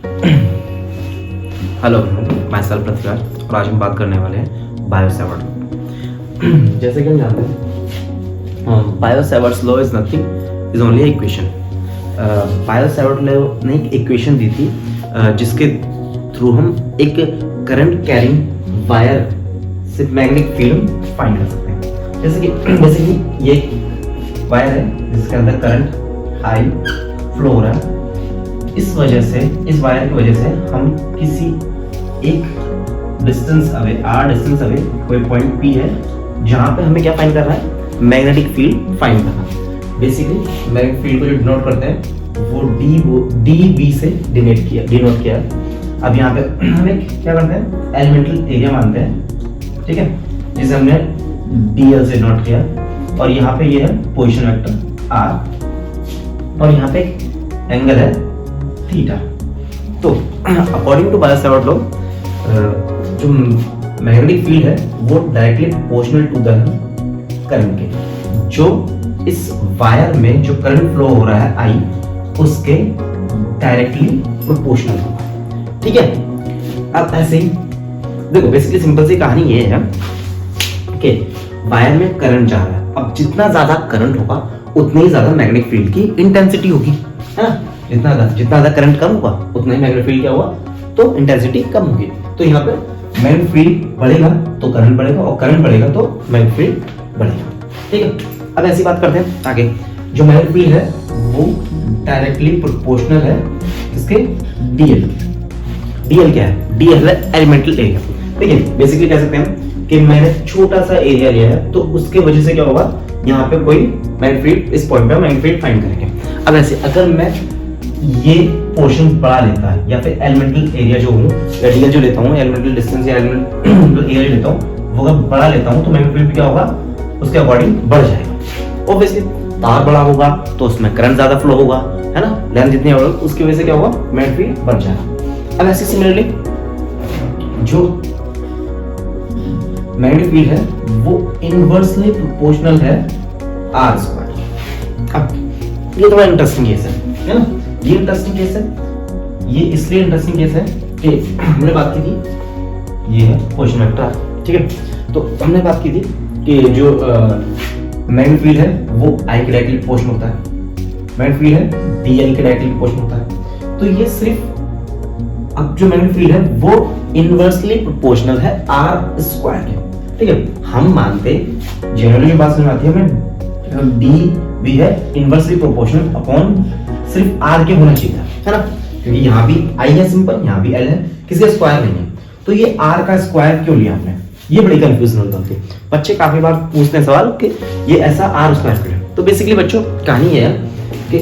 Hello, मैं self Prithviraj और आज हम बात करने वाले हैं बायोसेवर्ट। जैसे कि हम जानते हैं Biot Savart's law is nothing is only equation. Biot Savart law ने एक इक्वेशन दी थी जिसके थ्रू हम एक करंट कैरिंग वायर से मैग्नेटिक फील्ड फाइंड कर सकते हैं। जैसे कि ये एक वायर है जिसके अंदर करंट आई फ्लो हो रहा है। इस वायर की वजह से हम किसी एक डिस्टेंस अवे कोई पॉइंट P है जहां पे हमें क्या फाइंड करना है, मैग्नेटिक फील्ड फाइंड करना है। बेसिकली मैग्नेटिक फील्ड को जो डिनोट करते हैं वो dB से डिनोट किया। अब यहाँ पे हमें क्या करते हैं, एलिमेंटल एरिया मानते हैं, ठीक है, जिसे हमने dl से डिनोट किया। और यहाँ पे ये है पोजीशन वेक्टर r और यहाँ पे एंगल है थीटा। तो अकॉर्डिंग टू बायोसेवर्ट लॉ जो मैग्नेटिक फील्ड है वो directly proportional to the current के, जो इस वायर में जो करंट फ्लो हो रहा है I उसके डायरेक्टली प्रोपोर्शनल होगा। ठीक है, अब ऐसे ही देखो, बेसिकली सिंपल सी कहानी ये है कि वायर में करंट जा रहा है। अब जितना ज्यादा करंट होगा उतनी ही ज्यादा मैग्नेटिक फील्ड की इंटेंसिटी होगी, है ना। जितना ज्यादा करंट कम होगा उतना ही मैग्नेटिक फील्ड क्या होगा, तो इंटेंसिटी कम होगी। तो यहाँ पे मैग्नेटिक फील्ड बढ़ेगा तो करंट बढ़ेगा और करंट बढ़ेगा तो मैग्नेटिक फील्ड बढ़ेगा। ठीक है, अब ऐसी बात करते हैं आगे। जो मैग्नेटिक फील्ड है वो डायरेक्टली प्रोपोर्शनल है इसके डीएल क्या है, डीएल है एलिमेंटल एरिया। ठीक है, बेसिकली कह सकते हैं कि मैंने छोटा सा एरिया लिया है तो उसके वजह से क्या होगा, यहाँ पे कोई मैग्नेटिक फील्ड, इस पॉइंट पे मैग्नेटिक फील्ड फाइंड करेंगे। अब ऐसे अगर मैं ये पोर्शन बड़ा लेता है या फिर एलिमेंटल एरिया जो हूँ या डीएल जो लेता हूँ, एलिमेंटल डिस्टेंस या एलिमेंटल एरिया लेता हूँ, वो अगर बड़ा लेता हूँ तो मैग्नेटिक फील्ड क्या होगा, उसके अकॉर्डिंग बढ़ जाएगा। ऑब्वियसली तार बड़ा होगा तो उसमें करंट ज्यादा फ्लो होगा, है ना। लेंथ जितनी होगा उसकी वजह से क्या होगा, मैग्नेटिक फील्ड बढ़ जाएगा। अब ऐसे सिमिलरली जो मैग्नेटिक फील्ड है वो इनवर्सली प्रोपोर्शनल है आर स्क्वायर। अब ये थोड़ा इंटरेस्टिंग केस है ना। ये इंटरेस्टिंग केस है, ये इसलिए इंटरेस्टिंग केस है कि हमने बात की थी, ये है पोजीशन वेक्टर, ठीक है। तो हमने बात की थी कि जो मैग्नेटिक फील्ड है वो I के डायरेक्टली प्रोपोर्शनल होता है, मैग्नेटिक फील्ड है DL के डायरेक्टली प्रोपोर्शनल होता है। तो ये सिर्फ अब जो मैग्नेटिक फील्ड है वो इनवर्सली प्रोपोर्शनल है R स्क्वायर के। ठीक है, हम मानते जनरली जो बात समझ आती है हमें D भी है इनवर्सली प्रोपोर्शनल अपॉन सिर्फ R के होना चाहिए, है ना, क्योंकि यहाँ भी I है सिंपल, यहाँ भी L है, किसी का स्क्वायर नहीं है। तो ये R का स्क्वायर क्यों लिया आपने, ये बड़ी कंफ्यूजन होती है। बच्चे काफी बार पूछते हैं सवाल कि ये ऐसा R स्क्वायर क्यों है। तो बेसिकली बच्चों कहानी ये है कि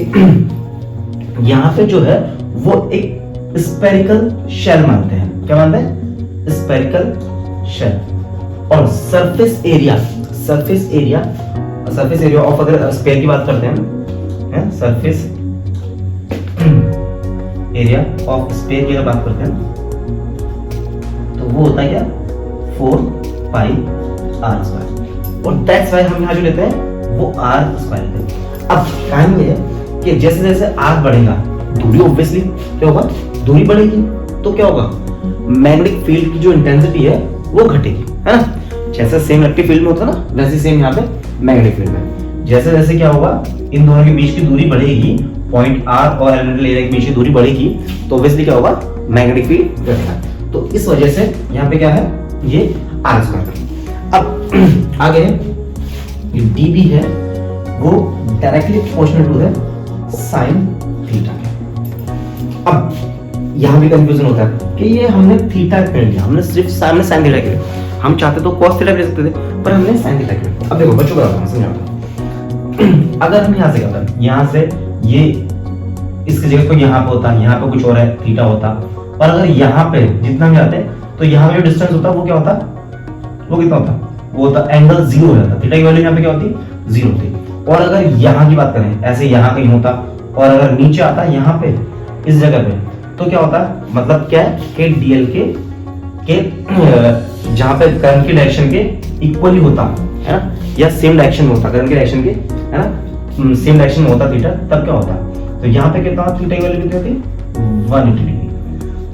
यहाँ पे जो है वो एक स्फेरिकल शेल मानते हैं। क्या मानते हैं, स्फेरिकल शेल। और सरफेस एरिया ऑफ, अगर स्फीयर की बात करते हैं, सरफेस एरिया ऑफ स्फीयर की अगर बात करते हैं तो वो होता है क्या, 4 पाई r स्क्वायर। और दैट्स व्हाई हम यहाँ जो लेते हैं वो r स्क्वायर लेते हैं। अब कहानी ये है कि जैसे जैसे r बढ़ेगा दूरी ऑब्वियसली क्या होगा, दूरी बढ़ेगी तो क्या होगा, मैग्नेटिक फील्ड की जो इंटेंसिटी है वो घटेगी, है ना। जैसे सेम इलेक्ट्रिक फील्ड में होता है ना, वैसे सेम यहाँ पे मैग्नेटिक फील्ड में जैसे जैसे क्या होगा, इन दोनों के बीच की दूरी बढ़ेगी, पॉइंट R और एलिमेंटल एरिया के बीच की दूरी बढ़ेगी तो ऑब्वियसली क्या होगा, मैग्नेटिक फील्ड घटेगा। तो इस वजह से यहाँ पे क्या है, ये R स्क्वायर। अब आगे ये dB है वो डायरेक्टली प्रोपोर्शनल टू है साइन थीटा के। अब यहाँ भी कंफ्यूजन होता है कि ये हमने थीटा क्यों लिया, हमने सिर्फ साइन थीटा के लिए, हम चाहते तो cos थीटा ले सकते थे पर हमने साइन थीटा के लिए। अब देखो बच्चों बताता हूँ, समझाता हूँ। अगर हम यहाँ से करते हैं, यहाँ से ये इसकी जगह को यहाँ पे होता, यहाँ पे कुछ और है थीटा होता, और अगर यहाँ पे जितना भी आते तो यहाँ पे जो डिस्टेंस होता वो क्या होता, वो कितना होता, वो होता एंगल 0 हो जाता। थीटा की वैल्यू यहाँ पे क्या होती, 0 होती। और अगर यहाँ की बात करें, ऐसे यहाँ कहीं होता और अगर नीचे आता यहाँ पे इस जगह पे तो क्या होता, मतलब क्या है कि डीएल के जहाँ पे करंट की डायरेक्शन के इक्वली होता है ना, या सेम डायरेक्शन में होता करंट की डायरेक्शन के, है ना, सेम डायरेक्शन में होता थीटा, तब क्या होता। तो यहाँ पे कितना थीटा की वैल्यू कितनी होती, 180 डिग्री।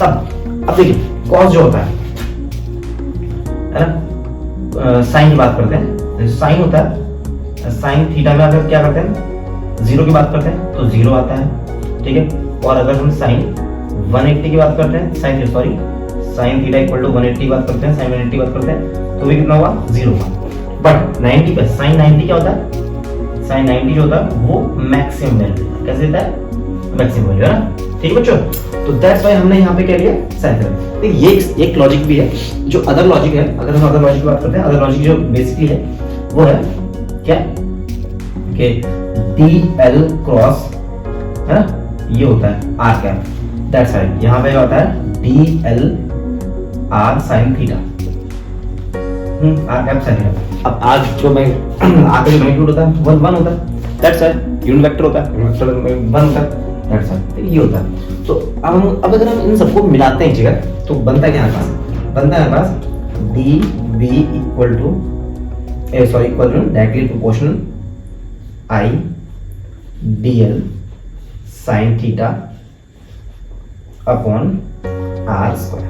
तब अब देखिए कॉस जो होता है ना, साइन की बात करते हैं, साइन होता है, साइन थीटा में अगर क्या करते हैं, जीरो की बात करते हैं तो जीरो आता है, ठीक है। और अगर हम साइन 180 की बात करते हैं, साइन थीटा इक्वल टू 180 की बात करते हैं, साइन 180 की बात करते हैं तो भी कितना हुआ, जीरो हुआ। बट 90 पे साइन 90 क्या होता है, साइन 90 जो होता है वो मैक्सिमम वैल्यू, कैसे देता है, मैक्सिमम वैल्यू, है ना, ठीक है बच्चों। तो दैट्स व्हाई हमने यहाँ पे क्या लिया, साइन थीटा। देखिए ये एक लॉजिक भी है, जो अदर लॉजिक है, अगर हम अदर लॉजिक की बात करते हैं, अदर लॉजिक जो बेसिकली है वो है क्या, कि DL क्रॉस, है ना, ये होता है R कैप, दैट्स व्हाई यहाँ पे क्या होता है DL R sin theta, R cap sin theta. अब R जो मैं R का जो मैग्नीट्यूड होता है 1 होता है, दैट्स व्हाई यूनिट वेक्टर होता है, यूनिट वेक्टर में 1 होता है, दैट्स व्हाई ये होता है। तो अब अगर हम इन सबको मिलाते हैं एक जगह तो बनता है क्या हमारे पास, बनता है हमारे पास DB equal to directly proportional I DL sin theta upon R square,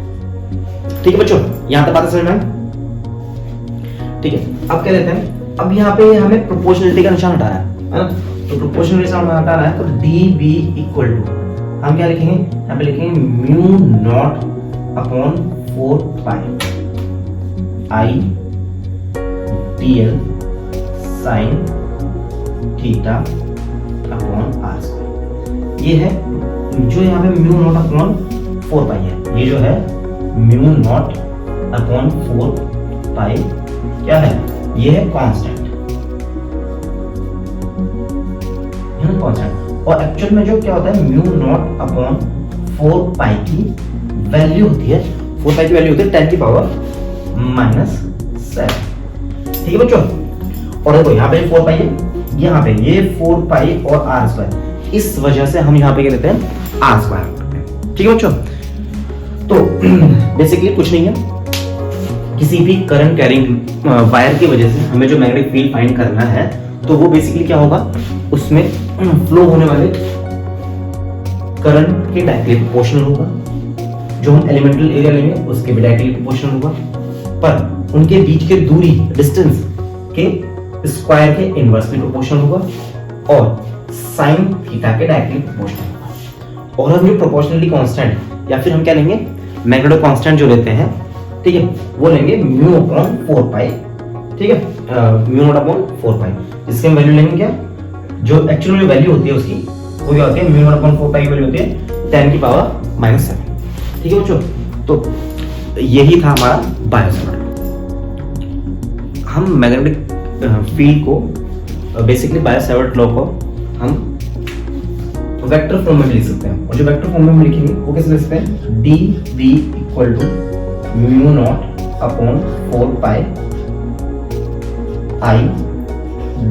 ठीक है बच्चों, यहां तक बात समझ में, ठीक है। अब क्या लेते हैं, अब यहाँ पे हमें प्रोपोर्शनलिटी का निशान हटाना है ना, तो प्रोपोर्शनलिटी निशान हटाना है तो DB इक्वल टू हम क्या लिखेंगे, यहाँ पे लिखेंगे mu naught upon 4 pi I DL sin theta upon R square. ये है जो यहाँ पे म्यू नॉट अपॉन 4 पाई है, ये जो है म्यू नॉट अपॉन 4 पाई क्या है, ये है कांस्टेंट, कांस्टेंट। और एक्चुअल में जो क्या होता है म्यू नॉट अपॉन 4 पाई की वैल्यू होती है, 4 पाई की वैल्यू होती है 10 की पावर -7, ठीक है बच्चों। और देखो यहाँ पे 4 पाई है, यहाँ पे ये 4 पाई और R स्क्वायर, इस वजह से हम यहाँ पे क्या लेते हैं R स्क्वायर करते हैं, ठीक है बच्चों। तो बेसिकली कुछ नहीं है, किसी भी करंट कैरिंग वायर की वजह से हमें जो मैग्नेटिक फील्ड फाइंड करना है तो वो बेसिकली क्या होगा, उसमें फ्लो होने वाले करंट के डायरेक्टली प्रोपोर्शनल होगा, जो हम एलिमेंटल एरिया लेंगे उसके भी डायरेक्टली प्रोपोर्शनल होगा, पर उनके बीच के दूरी डिस्टेंस के स्क्वायर के इनवर्सली प्रोपोर्शनल होगा और साइन थीटा के डायरेक्टली प्रोपोर्शनल होगा। और हम जो प्रोपोर्शनलिटी कांस्टेंट या फिर हम क्या लेंगे मैग्नेटो कांस्टेंट जो लेते हैं, ठीक है, वो लेंगे म्यू अपॉन 4 पाई, ठीक है, म्यू नॉट अपॉन 4 पाई। इसके हम वैल्यू लेंगे क्या, जो एक्चुअल में वैल्यू होती है उसकी वो क्या होती है, म्यू नॉट अपॉन 4 पाई की वैल्यू होती है 10 की पावर -7, ठीक है बच्चों। तो यही था हमारा बायो सेवर्ट। हम मैग्नेटिक फील्ड को बेसिकली बायो सेवर्ट लॉ को हम वेक्टर फॉर्म में लिख सकते हैं, और जो वेक्टर फॉर्म में लिखेंगे वो कैसे लिख सकते हैं, DB equal to mu naught upon 4 pi I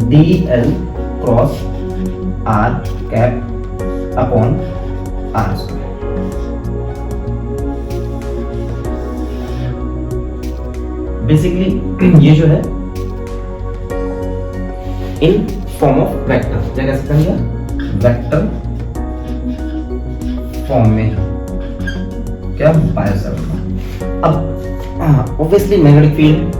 DL cross R cap upon R square. Basically ये जो है इन फॉर्म ऑफ वेक्टर, क्या कह सकते हैं, वेक्टर फॉर्म में क्या बायो सेवर्ट। अब obviously magnetic field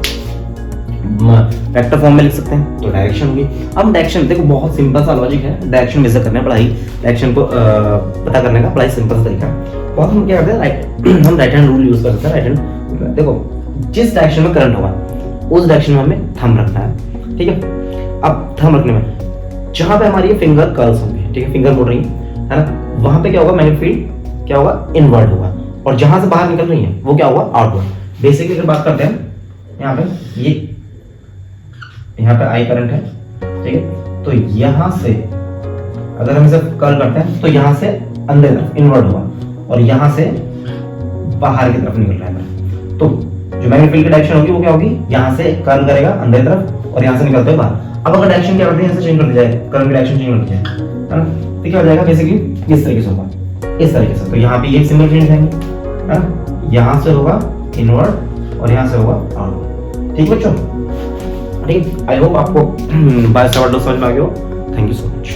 vector form में लिख सकते हैं तो डायरेक्शन होगी। अब डायरेक्शन देखो बहुत सिंपल सा लॉजिक है, डायरेक्शन मेजर करना है, पढ़ाई डायरेक्शन को पता करने का बड़ा सिंपल तरीका है। बहुत हम क्या करते हैं, हम राइट हैंड रूल यूज कर सकते हैं। राइट हैंड देखो जिस डायरेक्शन में करंट होगा उस डायरेक्शन में हमें थंब रखना है, ठीक है। अब थंब रखने में जहां पे हमारी फिंगर कर्ल्स होंगे, ठीक है, फिंगर मुड़ रही है ना, वहां पे क्या होगा, मैग्नेटिक फील्ड क्या होगा, इनवर्ड होगा, और जहां से बाहर निकल रही है वो क्या होगा, आउटवर्ड। बेसिकली अगर बात करते हैं यहाँ पे ये यहाँ पे आई करंट है, ठीक है, तो यहां से अगर हम इसे कर्ल करते हैं तो यहां से अंदर तरफ इनवर्ड होगा और यहां से बाहर की तरफ निकल रहा है। तो जो मैग्नेटिक फील्ड की डायरेक्शन होगी वो क्या होगी, यहां से कर्ल करेगा अंदर तरफ और यहां से निकलते हुए बाहर। अब अगर डायरेक्शन क्या करते हैं, यहां से चेंज कर दिया जाए, करंट की डायरेक्शन चेंज कर दिया जाए, है ना, तो क्या हो जाएगा, बेसिकली इस तरीके से होगा, इस तरीके से। तो यहाँ पे ये सिंबल चेंज जाएंगे, है ना, यहां से होगा इनवर्ड और यहां से होगा आउटवर्ड, ठीक है बच्चों। ठीक, आई होप आपको बायो सेवर्ट समझ में आ गया हो। Thank you so much.